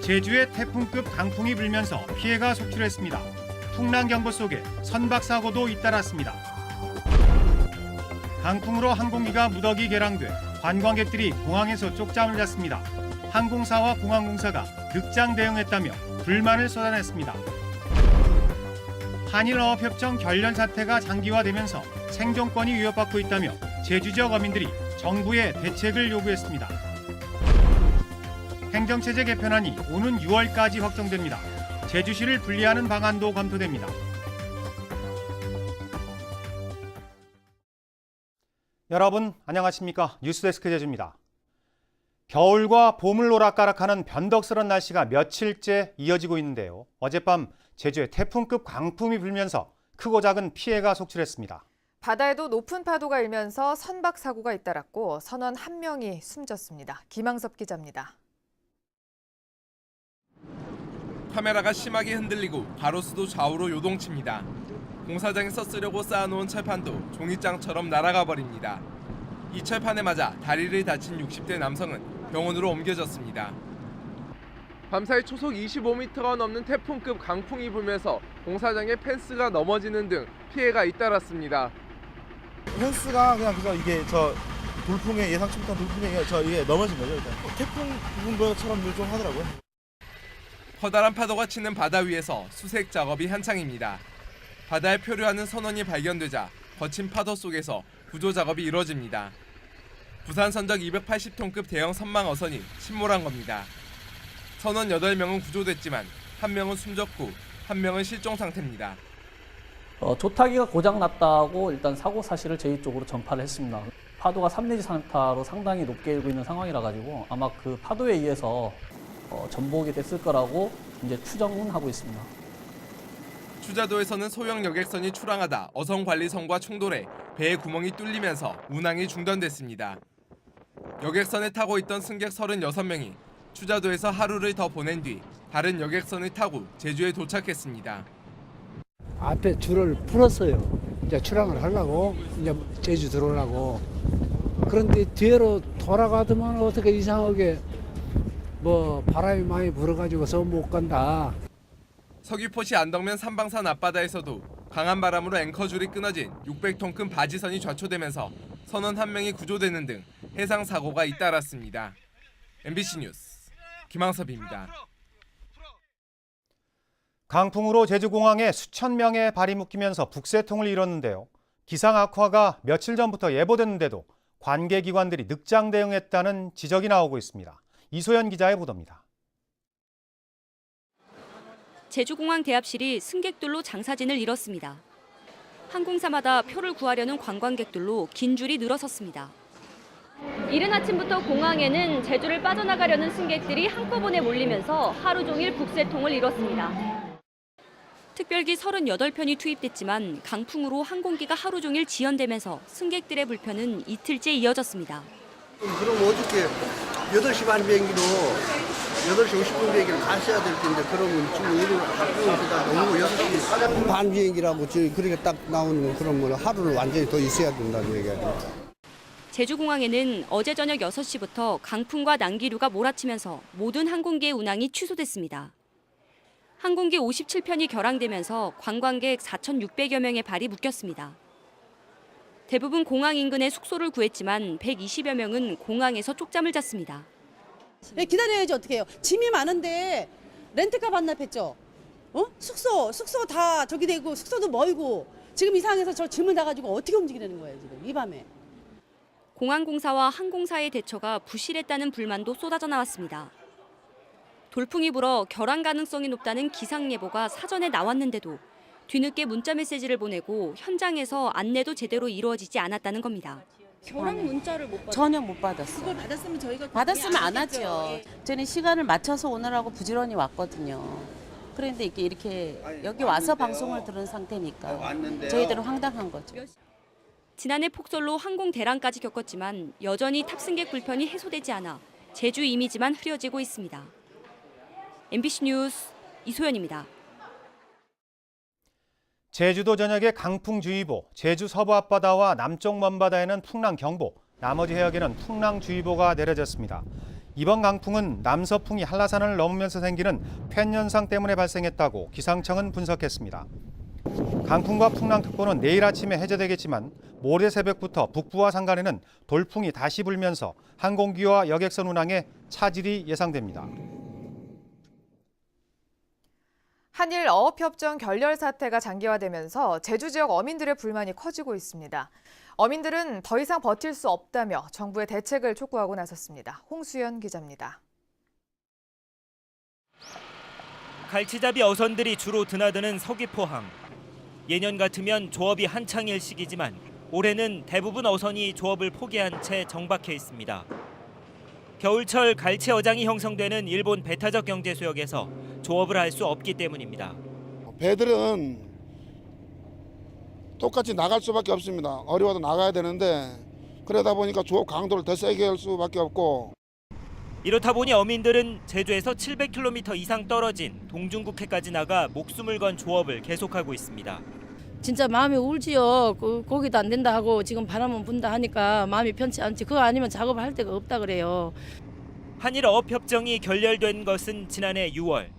제주에 태풍급 강풍이 불면서 피해가 속출했습니다. 풍랑경보 속에 선박사고도 잇따랐습니다. 강풍으로 항공기가 무더기 개랑돼 관광객들이 공항에서 쪽잠을 잤습니다. 항공사와 공항공사가 극장 대응했다며 불만을 쏟아냈습니다. 한일어업협정 결렬 사태가 장기화되면서 생존권이 위협받고 있다며 제주 지역 어민들이 정부에 대책을 요구했습니다. 행정체제 개편안이 오는 6월까지 확정됩니다. 제주시를 분리하는 방안도 검토됩니다. 여러분 안녕하십니까? 뉴스데스크 제주입니다. 겨울과 봄을 오락가락하는 변덕스런 날씨가 며칠째 이어지고 있는데요. 어젯밤 제주에 태풍급 강풍이 불면서 크고 작은 피해가 속출했습니다. 바다에도 높은 파도가 일면서 선박 사고가 잇따랐고 선원 1명이 숨졌습니다. 김항섭 기자입니다. 카메라가 심하게 흔들리고 가로수도 좌우로 요동칩니다. 공사장에서 쓰려고 쌓아놓은 철판도 종이장처럼 날아가 버립니다. 이 철판에 맞아 다리를 다친 60대 남성은 병원으로 옮겨졌습니다. 밤사이 초속 25m가 넘는 태풍급 강풍이 불면서 공사장의 펜스가 넘어지는 등 피해가 잇따랐습니다. 펜스가 그냥 그래서 이게 저 돌풍에 예상치 못한 돌풍에 이게 넘어진 거죠. 일단 태풍 부은 것처럼 좀 하더라고요. 커다란 파도가 치는 바다 위에서 수색 작업이 한창입니다. 바다에 표류하는 선원이 발견되자 거친 파도 속에서 구조 작업이 이뤄집니다. 부산 선적 280톤급 대형 선망 어선이 침몰한 겁니다. 선원 8명은 구조됐지만 1명은 숨졌고 1명은 실종 상태입니다. 조타기가 고장났다고 일단 사고 사실을 저희 쪽으로 전파를 했습니다. 파도가 3 내지 4타로 상당히 높게 일고 있는 상황이라 가지고 아마 그 파도에 의해서 전복이 됐을 거라고 이제 추정은 하고 있습니다. 추자도에서는 소형 여객선이 출항하다 어선관리선과 충돌해 배에 구멍이 뚫리면서 운항이 중단됐습니다. 여객선에 타고 있던 승객 36명이 추자도에서 하루를 더 보낸 뒤 다른 여객선을 타고 제주에 도착했습니다. 앞에 줄을 풀었어요. 이제 출항을 하려고 이제 제주 들어오려고. 그런데 뒤로 돌아가더만 어떻게 이상하게 바람이 많이 불어가지고서 못 간다. 서귀포시 안덕면 삼방산 앞바다에서도 강한 바람으로 앵커줄이 끊어진 600톤급 바지선이 좌초되면서 선원 1명이 구조되는 등 해상 사고가 잇따랐습니다. MBC 뉴스 김항섭입니다. 강풍으로 제주공항에 수천 명의 발이 묶이면서 북새통을 이뤘는데요. 기상 악화가 며칠 전부터 예보됐는데도 관계기관들이 늑장 대응했다는 지적이 나오고 있습니다. 이소연 기자의 보도입니다. 제주공항 대합실이 승객들로 장사진을 이뤘습니다. 항공사마다 표를 구하려는 관광객들로 긴 줄이 늘어섰습니다. 이른 아침부터 공항에는 제주를 빠져나가려는 승객들이 한꺼번에 몰리면서 하루 종일 북새통을 이뤘습니다. 특별기 38편이 투입됐지만 강풍으로 항공기가 하루 종일 지연되면서 승객들의 불편은 이틀째 이어졌습니다. 그럼 어저께 8시 반 비행기로 8시 50분 비행기를 가셔야 될 텐데 그러면 지금 일을 바꾸고 너무 6시 반 비행기라고 그렇게 딱 나오는 그러면 하루를 완전히 더 있어야 된다는 얘기죠. 제주공항에는 어제 저녁 6시부터 강풍과 난기류가 몰아치면서 모든 항공기의 운항이 취소됐습니다. 항공기 57편이 결항되면서 관광객 4,600여 명의 발이 묶였습니다. 대부분 공항 인근에 숙소를 구했지만 120여 명은 공항에서 쪽잠을 잤습니다. 기다려야지 어떻게 해요. 짐이 많은데 렌트카 반납했죠. 숙소 다 저기 되고 숙소도 멀고 지금 이 상황에서 저 짐을 다 가지고 어떻게 움직이려는 거예요 지금 이 밤에. 공항공사와 항공사의 대처가 부실했다는 불만도 쏟아져 나왔습니다. 돌풍이 불어 결항 가능성이 높다는 기상 예보가 사전에 나왔는데도 뒤늦게 문자 메시지를 보내고 현장에서 안내도 제대로 이루어지지 않았다는 겁니다. 결항 문자를 못 받았어요? 전혀 못 받았어요. 그걸 받았으면 저희가 받았으면 안 하죠. 저는 시간을 맞춰서 오느라고 부지런히 왔거든요. 그런데 이렇게 여기 와서 방송을 들은 상태니까 저희들은 황당한 거죠. 지난해 폭설로 항공 대란까지 겪었지만 여전히 탑승객 불편이 해소되지 않아 제주 이미지만 흐려지고 있습니다. MBC 뉴스 이소연입니다. 제주도 전역에 강풍주의보, 제주 서부 앞바다와 남쪽 먼바다에는 풍랑경보, 나머지 해역에는 풍랑주의보가 내려졌습니다. 이번 강풍은 남서풍이 한라산을 넘으면서 생기는 팬 현상 때문에 발생했다고 기상청은 분석했습니다. 강풍과 풍랑특보는 내일 아침에 해제되겠지만 모레 새벽부터 북부와 산간에는 돌풍이 다시 불면서 항공기와 여객선 운항에 차질이 예상됩니다. 한일 어업협정 결렬 사태가 장기화되면서 제주 지역 어민들의 불만이 커지고 있습니다. 어민들은 더 이상 버틸 수 없다며 정부의 대책을 촉구하고 나섰습니다. 홍수연 기자입니다. 갈치잡이 어선들이 주로 드나드는 서귀포항. 예년 같으면 조업이 한창일 시기지만 올해는 대부분 어선이 조업을 포기한 채 정박해 있습니다. 겨울철 갈치 어장이 형성되는 일본 배타적 경제수역에서 조업을 할 수 없기 때문입니다. 배들은 똑같이 나갈 수밖에 없습니다. 어려워도 나가야 되는데 그러다 보니까 조업 강도를 더 세게 할 수밖에 없고. 이렇다 보니 어민들은 제주에서 700km 이상 떨어진 동중국해까지 나가 목숨을 건 조업을 계속하고 있습니다. 진짜 마음이 울지요. 거기도 안 된다 하고 지금 바람은 분다 하니까 마음이 편치 않지. 그거 아니면 작업을 할 데가 없다 그래요. 한일 어업협정이 결렬된 것은 지난해 6월.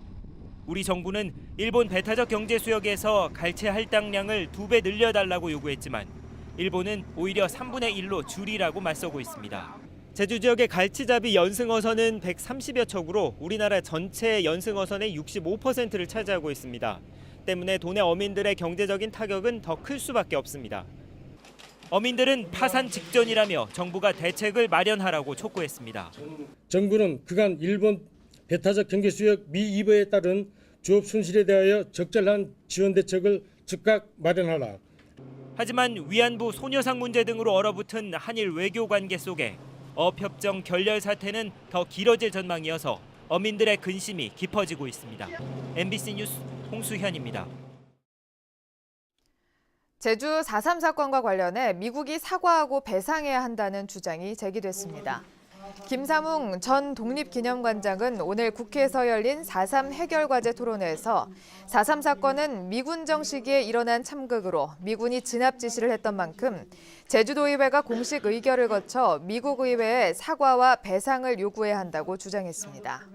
우리 정부는 일본 배타적 경제수역에서 갈치 할당량을 2배 늘려달라고 요구했지만 일본은 오히려 3분의 1로 줄이라고 맞서고 있습니다. 제주 지역의 갈치잡이 연승어선은 130여 척으로 우리나라 전체 연승어선의 65%를 차지하고 있습니다. 때문에 도내 어민들의 경제적인 타격은 더 클 수밖에 없습니다. 어민들은 파산 직전이라며 정부가 대책을 마련하라고 촉구했습니다. 정부는 그간 일본 배타적 경제수역 미입어에 따른 조업 손실에 대하여 적절한 지원 대책을 즉각 마련하라. 하지만 위안부 소녀상 문제 등으로 얼어붙은 한일 외교 관계 속에 어업협정 결렬 사태는 더 길어질 전망이어서 어민들의 근심이 깊어지고 있습니다. MBC 뉴스 홍수현입니다. 제주 4.3 사건과 관련해 미국이 사과하고 배상해야 한다는 주장이 제기됐습니다. 김삼웅 전 독립기념관장은 오늘 국회에서 열린 4.3 해결과제 토론회에서 4.3 사건은 미군정 시기에 일어난 참극으로 미군이 진압 지시를 했던 만큼 제주도의회가 공식 의결을 거쳐 미국 의회에 사과와 배상을 요구해야 한다고 주장했습니다.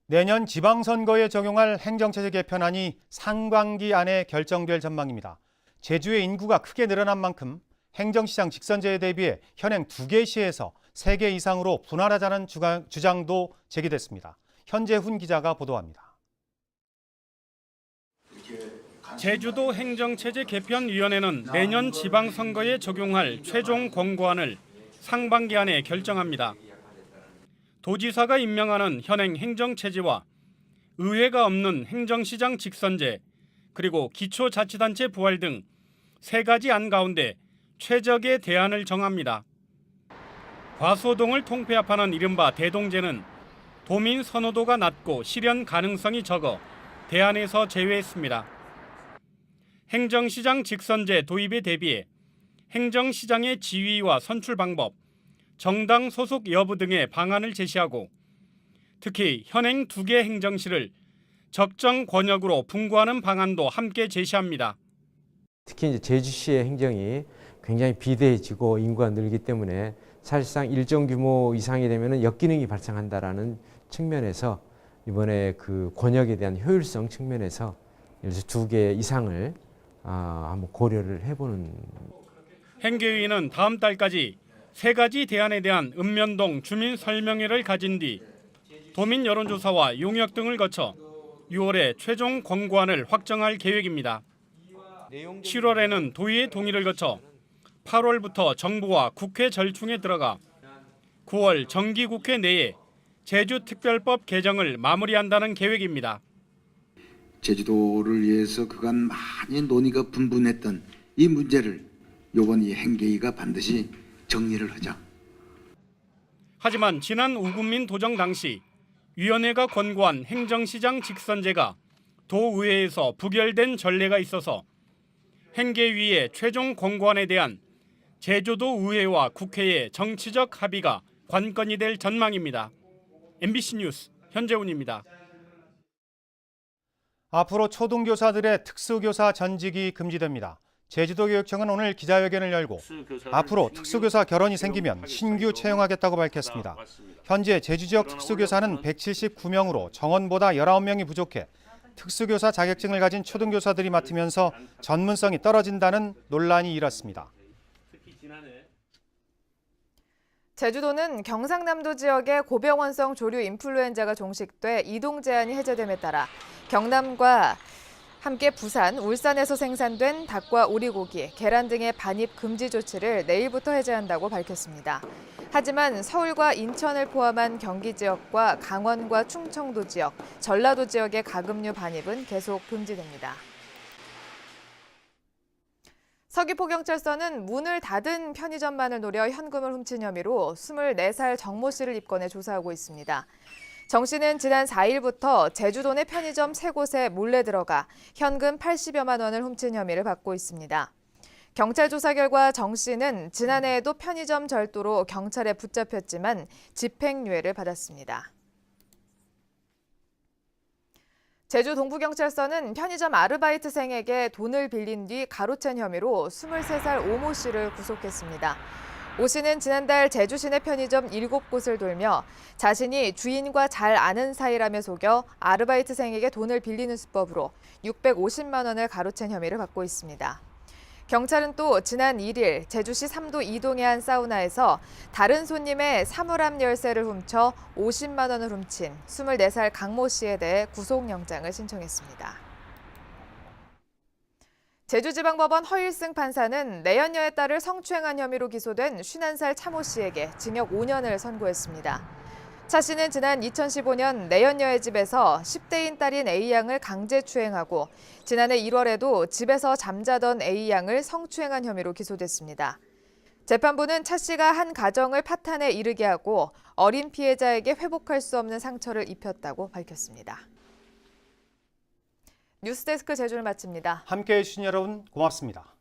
내년 지방선거에 적용할 행정체제 개편안이 상반기 안에 결정될 전망입니다. 제주의 인구가 크게 늘어난 만큼 행정시장 직선제에 대비해 현행 2개 시에서 3개 이상으로 분할하자는 주장도 제기됐습니다. 현재훈 기자가 보도합니다. 제주도 행정체제 개편위원회는 내년 지방선거에 적용할 최종 권고안을 상반기 안에 결정합니다. 도지사가 임명하는 현행 행정체제와 의회가 없는 행정시장 직선제, 그리고 기초자치단체 부활 등 3가지 안 가운데 최적의 대안을 정합니다. 과소동을 통폐합하는 이른바 대동제는 도민 선호도가 낮고 실현 가능성이 적어 대안에서 제외했습니다. 행정시장 직선제 도입에 대비해 행정시장의 지위와 선출 방법, 정당 소속 여부 등의 방안을 제시하고 특히 현행 2개 행정시를 적정 권역으로 분구하는 방안도 함께 제시합니다. 특히 이제 제주시의 행정이 굉장히 비대해지고 인구가 늘기 때문에 사실상 일정 규모 이상이 되면 역기능이 발생한다라는 측면에서 이번에 그 권역에 대한 효율성 측면에서 예를 들어서 2개 이상을 한번 고려를 해보는. 행계위는 다음 달까지 3가지 대안에 대한 읍면동 주민 설명회를 가진 뒤 도민 여론조사와 용역 등을 거쳐 6월에 최종 권고안을 확정할 계획입니다. 7월에는 도의회 동의를 거쳐 8월부터 정부와 국회 절충에 들어가 9월 정기국회 내에 제주특별법 개정을 마무리한다는 계획입니다. 제주도를 위해서 그간 많이 논의가 분분했던 이 문제를 이번 이 행계위가 반드시 정리를 하자. 하지만 지난 우군민 도정 당시 위원회가 권고한 행정시장 직선제가 도의회에서 부결된 전례가 있어서 행계위의 최종 권고안에 대한 제주도 의회와 국회의 정치적 합의가 관건이 될 전망입니다. MBC 뉴스 현재훈입니다. 앞으로 초등교사들의 특수교사 전직이 금지됩니다. 제주도교육청은 오늘 기자회견을 열고 앞으로 특수교사 결혼이 생기면 신규 채용하겠다고 밝혔습니다. 현재 제주 지역 특수교사는 179명으로 정원보다 19명이 부족해 특수교사 자격증을 가진 초등교사들이 맡으면서 전문성이 떨어진다는 논란이 일었습니다. 제주도는 경상남도 지역에 고병원성 조류 인플루엔자가 종식돼 이동 제한이 해제됨에 따라 경남과 함께 부산, 울산에서 생산된 닭과 오리고기, 계란 등의 반입 금지 조치를 내일부터 해제한다고 밝혔습니다. 하지만 서울과 인천을 포함한 경기 지역과 강원과 충청도 지역, 전라도 지역의 가금류 반입은 계속 금지됩니다. 서귀포경찰서는 문을 닫은 편의점만을 노려 현금을 훔친 혐의로 24살 정모 씨를 입건해 조사하고 있습니다. 정 씨는 지난 4일부터 제주도 내 편의점 3곳에 몰래 들어가 현금 80여만 원을 훔친 혐의를 받고 있습니다. 경찰 조사 결과 정 씨는 지난해에도 편의점 절도로 경찰에 붙잡혔지만 집행유예를 받았습니다. 제주 동부경찰서는 편의점 아르바이트생에게 돈을 빌린 뒤 가로챈 혐의로 23살 오모 씨를 구속했습니다. 오 씨는 지난달 제주 시내 편의점 7곳을 돌며 자신이 주인과 잘 아는 사이라며 속여 아르바이트생에게 돈을 빌리는 수법으로 650만 원을 가로챈 혐의를 받고 있습니다. 경찰은 또 지난 1일 제주시 삼도 이동의 한 사우나에서 다른 손님의 사물함 열쇠를 훔쳐 50만 원을 훔친 24살 강모 씨에 대해 구속영장을 신청했습니다. 제주지방법원 허일승 판사는 내연녀의 딸을 성추행한 혐의로 기소된 50살 차모 씨에게 징역 5년을 선고했습니다. 차 씨는 지난 2015년 내연녀의 집에서 10대인 딸인 A양을 강제추행하고 지난해 1월에도 집에서 잠자던 A양을 성추행한 혐의로 기소됐습니다. 재판부는 차 씨가 한 가정을 파탄에 이르게 하고 어린 피해자에게 회복할 수 없는 상처를 입혔다고 밝혔습니다. 뉴스데스크 제주를 마칩니다. 함께해 주신 여러분 고맙습니다.